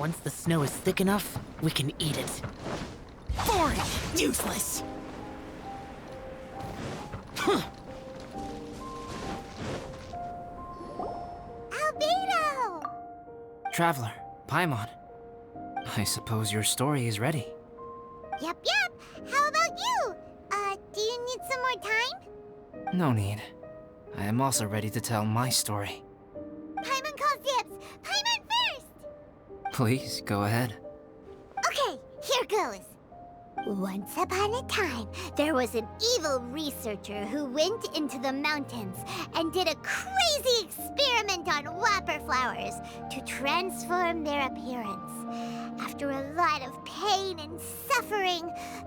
Once the snow is thick enough, we can eat it. Boring! Useless! Huh. Albedo! Traveler, Paimon. I suppose your story is ready. Yep. How about you? Do you need some more time? No need. I am also ready to tell my story. Paimon calls dibs! Paimon first! Please, go ahead. Okay, here goes. Once upon a time, there was an evil researcher who went into the mountains and did a crazy experiment on whopper flowers to transform their appearance. After a lot of pain and suffering,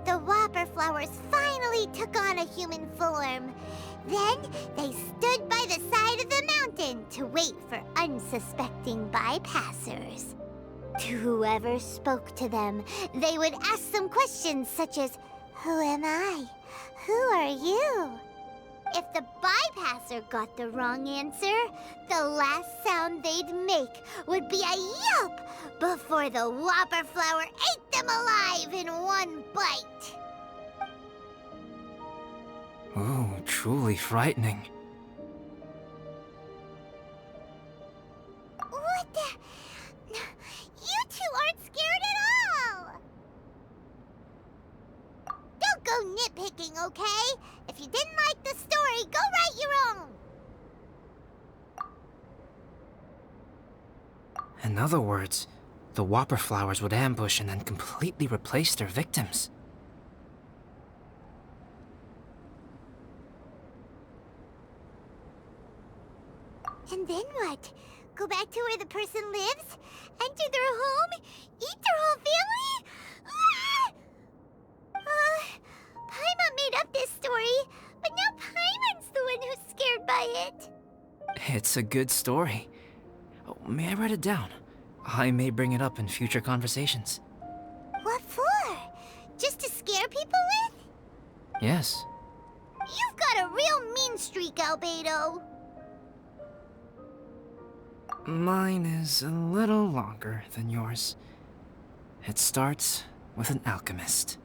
the whopper flowers finally took on a human form. Then they stood by the side of the mountain to wait for unsuspecting bypassers. To whoever spoke to them, they would ask some questions such as, "Who am I? Who are you?" If the bypasser got the wrong answer, the last sound they'd make would be a yelp before the whopper flower ate them alive in one bite. Ooh, truly frightening. What the? You two aren't scared at all! Don't go nitpicking, okay? If you didn't like the story, go write your own! In other words, the whopper flowers would ambush and then completely replace their victims. And then what? Go back to where the person lives? Enter their home? Eat their whole family? Paimon made up this story, but now Paimon's the one who's scared by it. It's a good story. Oh, may I write it down? I may bring it up in future conversations. What for? Just to scare people with? Yes. You've got a real mean streak, Albedo. Mine is a little longer than yours. It starts with an alchemist.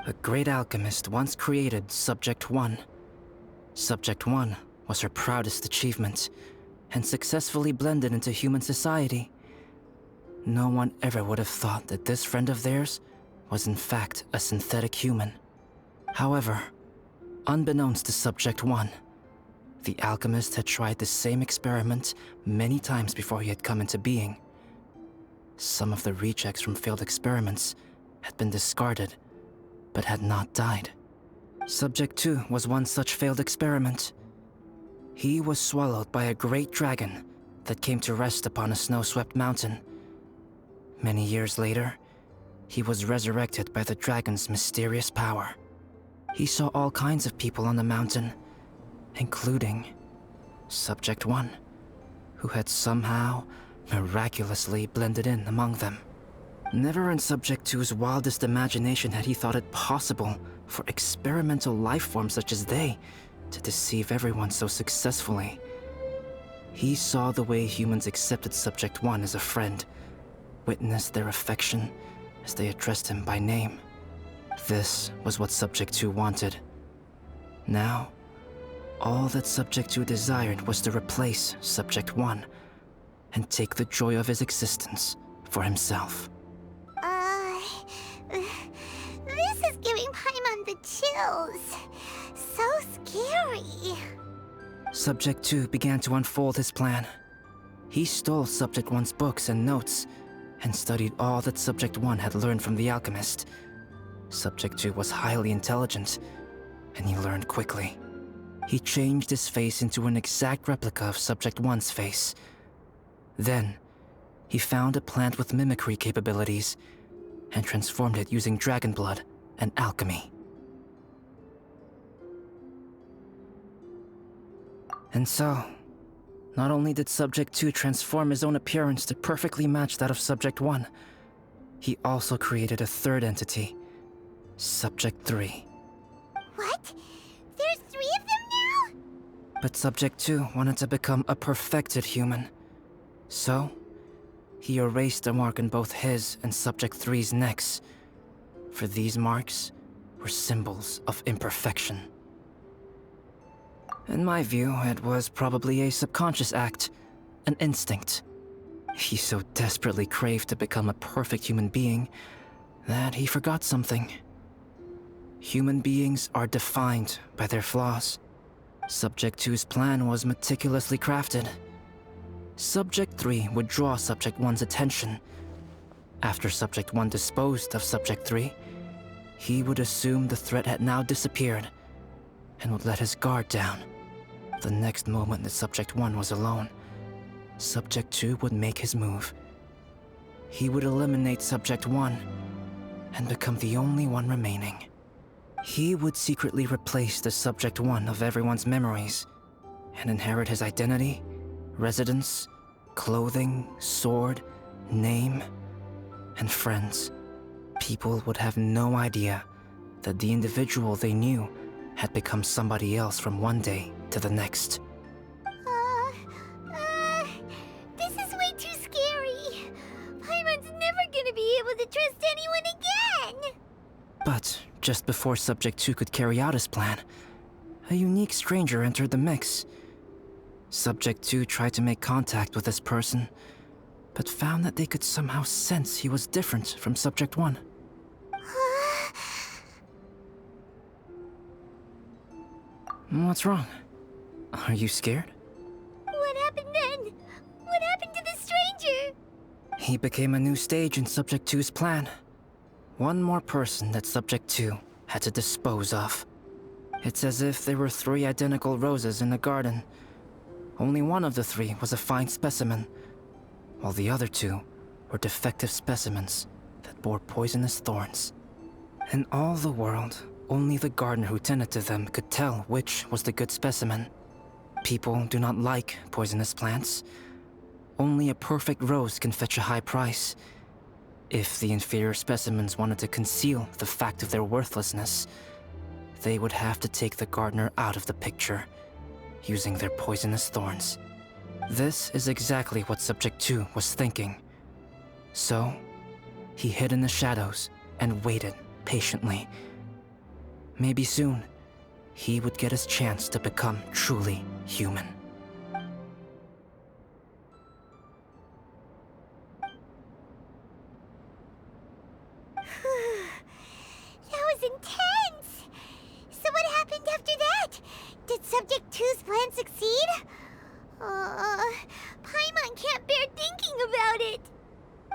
A great alchemist once created Subject 1. Subject 1 was her proudest achievement, and successfully blended into human society. No one ever would have thought that this friend of theirs was in fact a synthetic human. However, unbeknownst to Subject 1, the alchemist had tried the same experiment many times before he had come into being. Some of the rejects from failed experiments had been discarded, but had not died. Subject 2 was one such failed experiment. He was swallowed by a great dragon that came to rest upon a snow-swept mountain. Many years later, he was resurrected by the dragon's mysterious power. He saw all kinds of people on the mountain, including Subject 1, who had somehow miraculously blended in among them. Never in Subject 2's wildest imagination had he thought it possible for experimental life forms such as they to deceive everyone so successfully. He saw the way humans accepted Subject 1 as a friend, witnessed their affection as they addressed him by name. This was what Subject 2 wanted. Now, all that Subject 2 desired was to replace Subject 1 and take the joy of his existence for himself. This is giving Paimon the chills. So scary. Subject 2 began to unfold his plan. He stole Subject 1's books and notes and studied all that Subject 1 had learned from the alchemist. Subject 2 was highly intelligent, and he learned quickly. He changed his face into an exact replica of Subject 1's face. Then, he found a plant with mimicry capabilities and transformed it using dragon blood and alchemy. And so, not only did Subject 2 transform his own appearance to perfectly match that of Subject 1, he also created a third entity, Subject 3. What? There's 3 of them now? But Subject 2 wanted to become a perfected human. So, he erased a mark on both his and Subject 3's necks. For these marks were symbols of imperfection. In my view, it was probably a subconscious act, an instinct. He so desperately craved to become a perfect human being that he forgot something. Human beings are defined by their flaws. Subject 2's plan was meticulously crafted. Subject 3 would draw Subject 1's attention. After Subject 1 disposed of Subject 3, he would assume the threat had now disappeared and would let his guard down. The next moment that Subject 1 was alone, Subject 2 would make his move. He would eliminate Subject 1 and become the only one remaining. He would secretly replace the Subject 1 of everyone's memories and inherit his identity, residence, clothing, sword, name, and friends. People would have no idea that the individual they knew had become somebody else from one day to the next. This is way too scary. Paimon's never gonna be able to trust anyone again. But just before Subject 2 could carry out his plan, a unique stranger entered the mix. Subject 2 tried to make contact with this person, but found that they could somehow sense he was different from Subject 1. What's wrong? Are you scared? What happened then? What happened to the stranger? He became a new stage in Subject 2's plan. One more person that Subject 2 had to dispose of. It's as if there were 3 identical roses in a garden. Only one of the 3 was a fine specimen, while the other 2 were defective specimens that bore poisonous thorns. In all the world, only the gardener who tended to them could tell which was the good specimen. People do not like poisonous plants. Only a perfect rose can fetch a high price. If the inferior specimens wanted to conceal the fact of their worthlessness, they would have to take the gardener out of the picture, using their poisonous thorns. This is exactly what Subject 2 was thinking. So, he hid in the shadows and waited patiently. Maybe soon, he would get his chance to become truly human. That was intense! So what happened after that? Did Subject 2's plan succeed? Paimon can't bear thinking about it.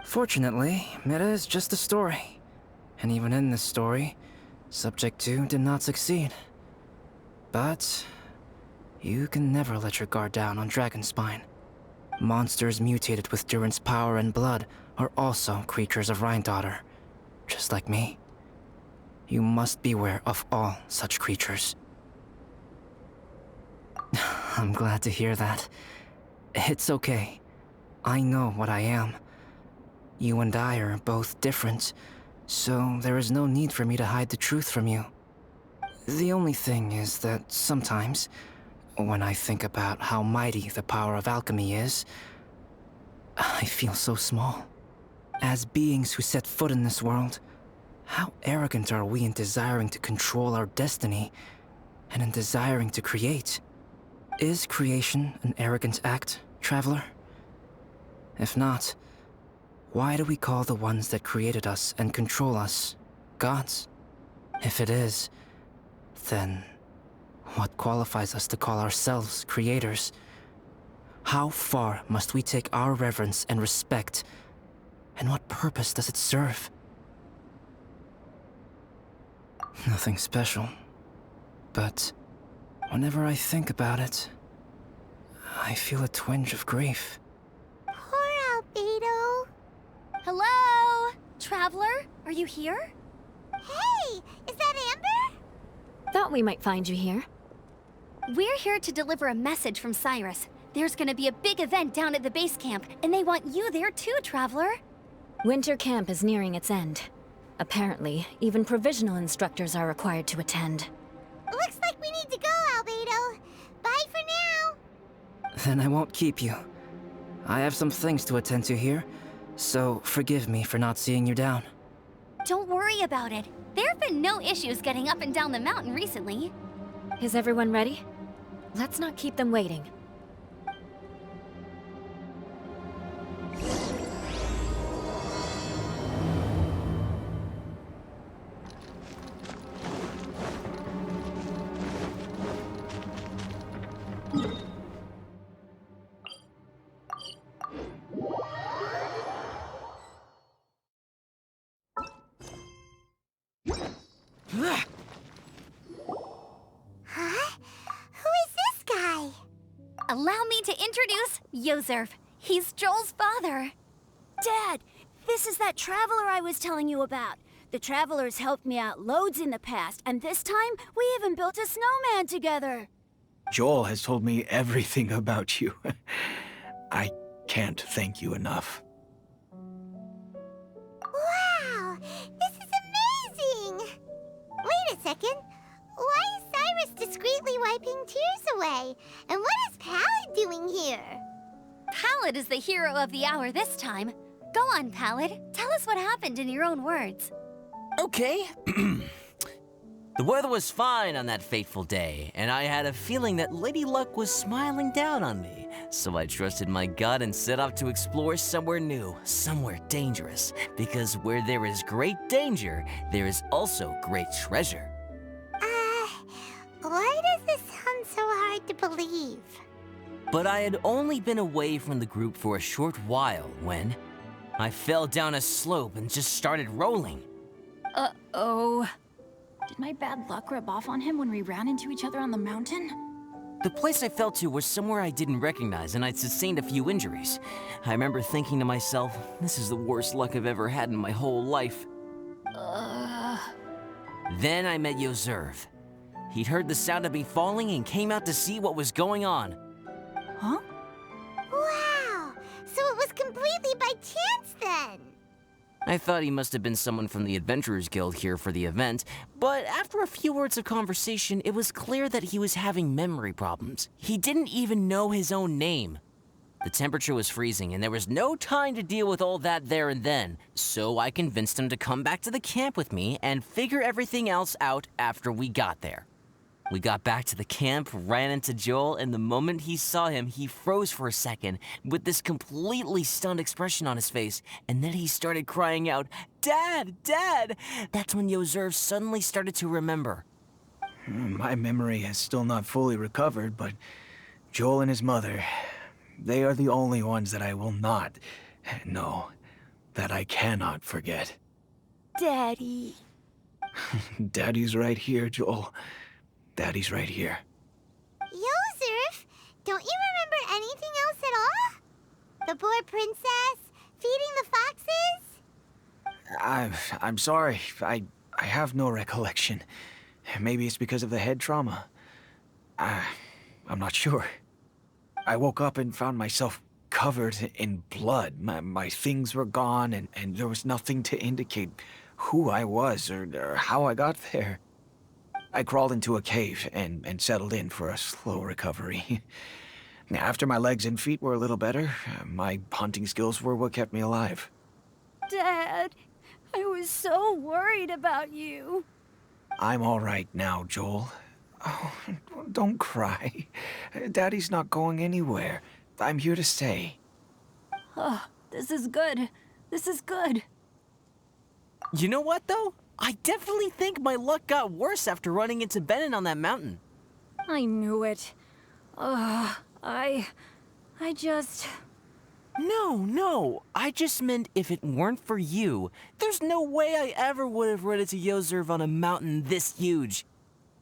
Fortunately, it is just a story. And even in this story, Subject 2 did not succeed. But you can never let your guard down on Dragonspine. Monsters mutated with Durin's power and blood are also creatures of Rhine-Daughter, just like me. You must beware of all such creatures. I'm glad to hear that. It's okay. I know what I am. You and I are both different, so there is no need for me to hide the truth from you. The only thing is that sometimes, when I think about how mighty the power of alchemy is, I feel so small. As beings who set foot in this world, how arrogant are we in desiring to control our destiny, and in desiring to create? Is creation an arrogant act, Traveler? If not, why do we call the ones that created us and control us gods? If it is, then what qualifies us to call ourselves creators? How far must we take our reverence and respect, and what purpose does it serve? Nothing special, but whenever I think about it, I feel a twinge of grief. Poor Albedo. Hello? Traveler, are you here? Hey, is that Amber? Thought we might find you here. We're here to deliver a message from Cyrus. There's gonna be a big event down at the base camp, and they want you there too, Traveler. Winter camp is nearing its end. Apparently, even provisional instructors are required to attend. Looks like we need to go, Albedo. Bye for now. Then I won't keep you. I have some things to attend to here, So, forgive me for not seeing you down. Don't worry about it. There have been no issues getting up and down the mountain recently. Is everyone ready? Let's not keep them waiting. Huh? Who is this guy? Allow me to introduce Yozerv. He's Joel's father. Dad, this is that traveler I was telling you about. The traveler's helped me out loads in the past, and this time we even built a snowman together. Joel has told me everything about you. I can't thank you enough. Wow, this is amazing! Wait a second. Why is Cyrus discreetly wiping tears away? And what is Pallet doing here? Pallet is the hero of the hour this time. Go on, Pallet. Tell us what happened in your own words. Okay. The weather was fine on that fateful day, and I had a feeling that Lady Luck was smiling down on me. So I trusted my gut and set off to explore somewhere new, somewhere dangerous. Because where there is great danger, there is also great treasure. Why does this sound so hard to believe? But I had only been away from the group for a short while when I fell down a slope and just started rolling. Uh-oh. Did my bad luck rub off on him when we ran into each other on the mountain? The place I fell to was somewhere I didn't recognize, and I'd sustained a few injuries. I remember thinking to myself, this is the worst luck I've ever had in my whole life. Then I met Yozerv. He'd heard the sound of me falling and came out to see what was going on. Huh? Wow, so it was completely by chance then. I thought he must have been someone from the Adventurers Guild here for the event, but after a few words of conversation, it was clear that he was having memory problems. He didn't even know his own name. The temperature was freezing, and there was no time to deal with all that there and then, so I convinced him to come back to the camp with me and figure everything else out after we got there. We got back to the camp, ran into Joel, and the moment he saw him, he froze for a second with this completely stunned expression on his face, and then he started crying out, "Dad! Dad!" That's when Yozerv suddenly started to remember. My memory has still not fully recovered, but Joel and his mother, they are the only ones that I will not, no, that I cannot forget. Daddy. Daddy's right here, Joel. Daddy's right here. Yozerf, don't you remember anything else at all? The poor princess, feeding the foxes? I'm sorry. I have no recollection. Maybe it's because of the head trauma. I'm not sure. I woke up and found myself covered in blood. My things were gone, and there was nothing to indicate who I was or how I got there. I crawled into a cave and settled in for a slow recovery. After my legs and feet were a little better, my hunting skills were what kept me alive. Dad, I was so worried about you. I'm all right now, Joel. Oh, don't cry. Daddy's not going anywhere. I'm here to stay. Oh, this is good. This is good. You know what, though? I definitely think my luck got worse after running into Benin on that mountain. I knew it. I just... No. I just meant if it weren't for you, there's no way I ever would have run into Yozerv on a mountain this huge.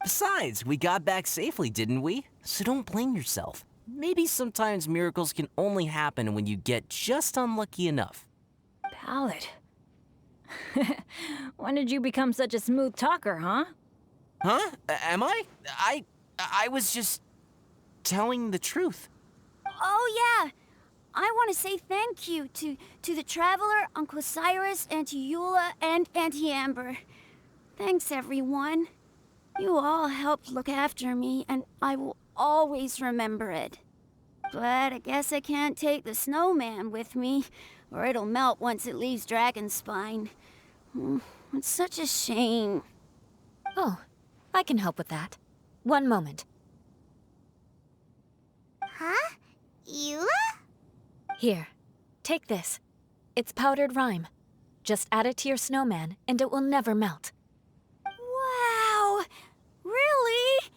Besides, we got back safely, didn't we? So don't blame yourself. Maybe sometimes miracles can only happen when you get just unlucky enough. Pallet. When did you become such a smooth talker, huh? Huh? Am I? I was just telling the truth. Oh, yeah. I want to say thank you to the Traveler, Uncle Cyrus, Auntie Eula, and Auntie Amber. Thanks, everyone. You all helped look after me, and I will always remember it. But I guess I can't take the snowman with me, or it'll melt once it leaves Dragonspine. It's such a shame. Oh, I can help with that. One moment. Huh? Eula? Here, take this. It's powdered rime. Just add it to your snowman, and it will never melt. Wow! Really?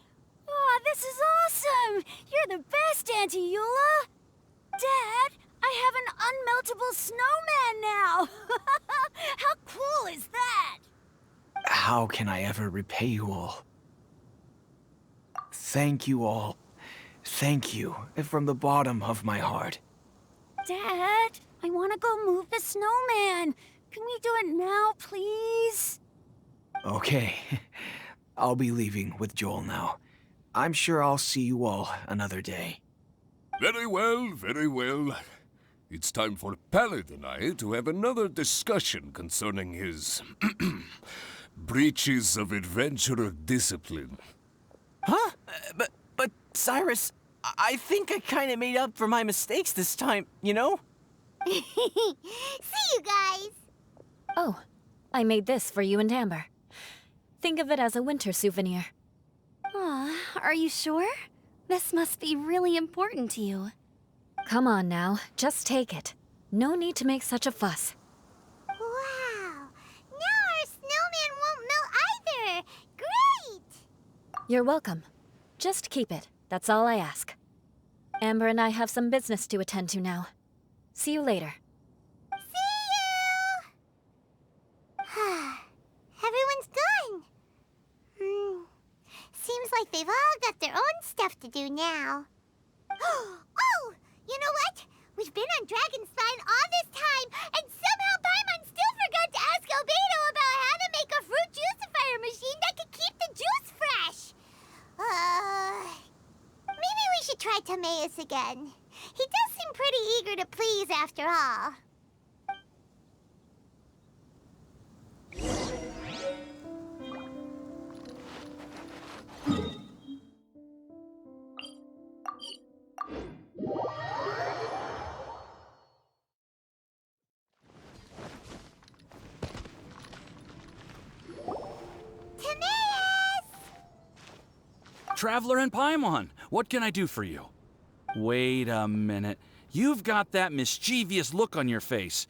Oh, this is awesome! You're the best, Auntie Eula! Dad, I have an unmeltable snowman now! How cool is that? How can I ever repay you all? Thank you all. Thank you from the bottom of my heart. Dad, I want to go move the snowman. Can we do it now, please? Okay, I'll be leaving with Joel now. I'm sure I'll see you all another day. Very well, very well. It's time for Pallet and I to have another discussion concerning his breaches of adventurer discipline. Huh? But Cyrus, I think I kind of made up for my mistakes this time, you know? See you guys! Oh, I made this for you and Amber. Think of it as a winter souvenir. Aw, are you sure? This must be really important to you. Come on now, just take it. No need to make such a fuss. Wow! Now our snowman won't melt either! Great! You're welcome. Just keep it, that's all I ask. Amber and I have some business to attend to now. See you later. See you! Everyone's gone. Seems like they've all got their own stuff to do now. Oh! You know what? We've been on Dragonspine all this time, and somehow Paimon still forgot to ask Albedo about how to make a fruit juicifier machine that can keep the juice fresh. Maybe we should try Timaeus again. He does seem pretty eager to please after all. Traveler and Paimon, what can I do for you? Wait a minute. You've got that mischievous look on your face.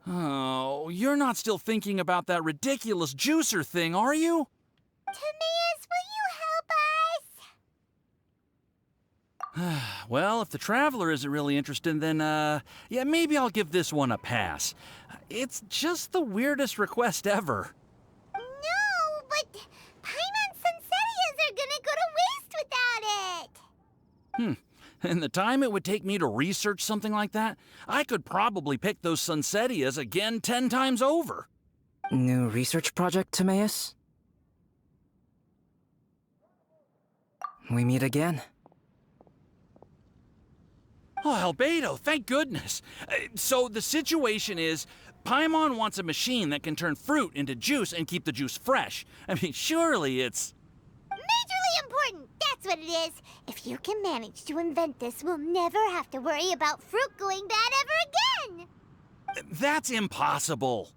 Oh, you're not still thinking about that ridiculous juicer thing, are you? Timaeus, will you help us? Well, if the Traveler isn't really interested, then, yeah, maybe I'll give this one a pass. It's just the weirdest request ever. No, but Paimon's Sunsettias are gonna go to waste without it. And the time it would take me to research something like that, I could probably pick those Sunsettias again 10 times over. New research project, Timaeus? We meet again. Oh, Albedo, thank goodness. So the situation is, Paimon wants a machine that can turn fruit into juice and keep the juice fresh. I mean, surely it's... Majorly important, that's what it is. If you can manage to invent this, we'll never have to worry about fruit going bad ever again. That's impossible.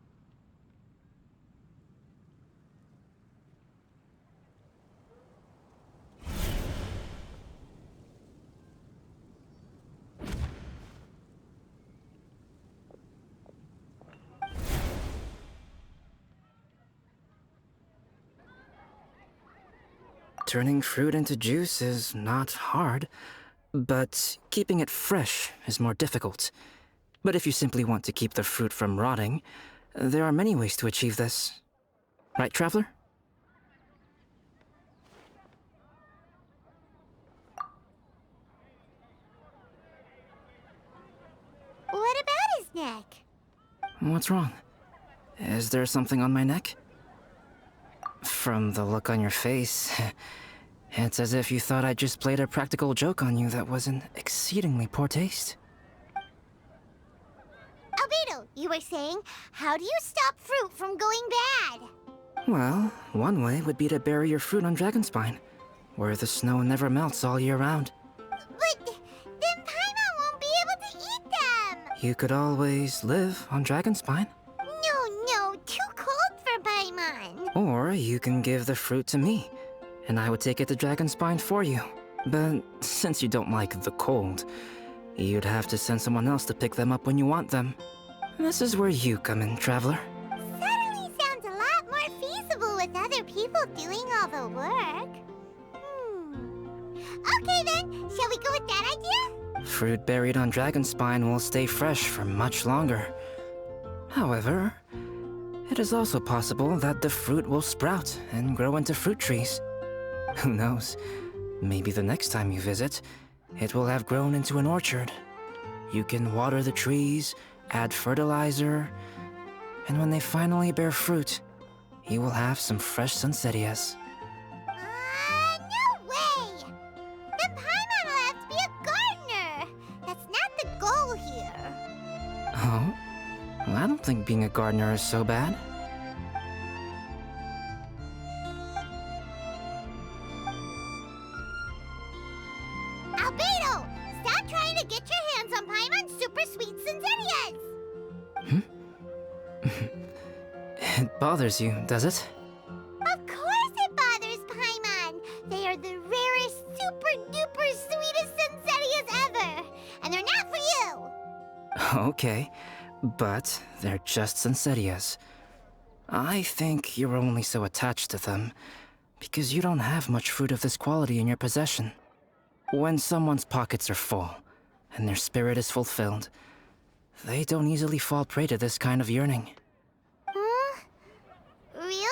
Turning fruit into juice is not hard, but keeping it fresh is more difficult. But if you simply want to keep the fruit from rotting, there are many ways to achieve this. Right, Traveler? What about his neck? What's wrong? Is there something on my neck? From the look on your face, it's as if you thought I just played a practical joke on you that was in exceedingly poor taste. Albedo, you were saying, how do you stop fruit from going bad? Well, one way would be to bury your fruit on Dragonspine, where the snow never melts all year round. But then You could always live on Dragonspine. No, too cold for Paimon. Or you can give the fruit to me, and I would take it to Dragonspine for you. But since you don't like the cold, you'd have to send someone else to pick them up when you want them. This is where you come in, Traveler. Suddenly sounds a lot more feasible with other people doing all the work. Okay then, shall we go with that idea? Fruit buried on Dragonspine will stay fresh for much longer. However, it is also possible that the fruit will sprout and grow into fruit trees. Who knows? Maybe the next time you visit, it will have grown into an orchard. You can water the trees, add fertilizer, and when they finally bear fruit, you will have some fresh Sunsettias. No way! Then Paimon will have to be a gardener. That's not the goal here. Oh? Well, I don't think being a gardener is so bad. Albedo! Stop trying to get your hands on Paimon's super sweet Sunsettias! It bothers you, does it? Of course it bothers Paimon! They are the rarest, super-duper sweetest Sunsettias ever! And they're not for you! Okay, but they're just Sunsettias. I think you're only so attached to them because you don't have much fruit of this quality in your possession. When someone's pockets are full and their spirit is fulfilled, they don't easily fall prey to this kind of yearning. Really?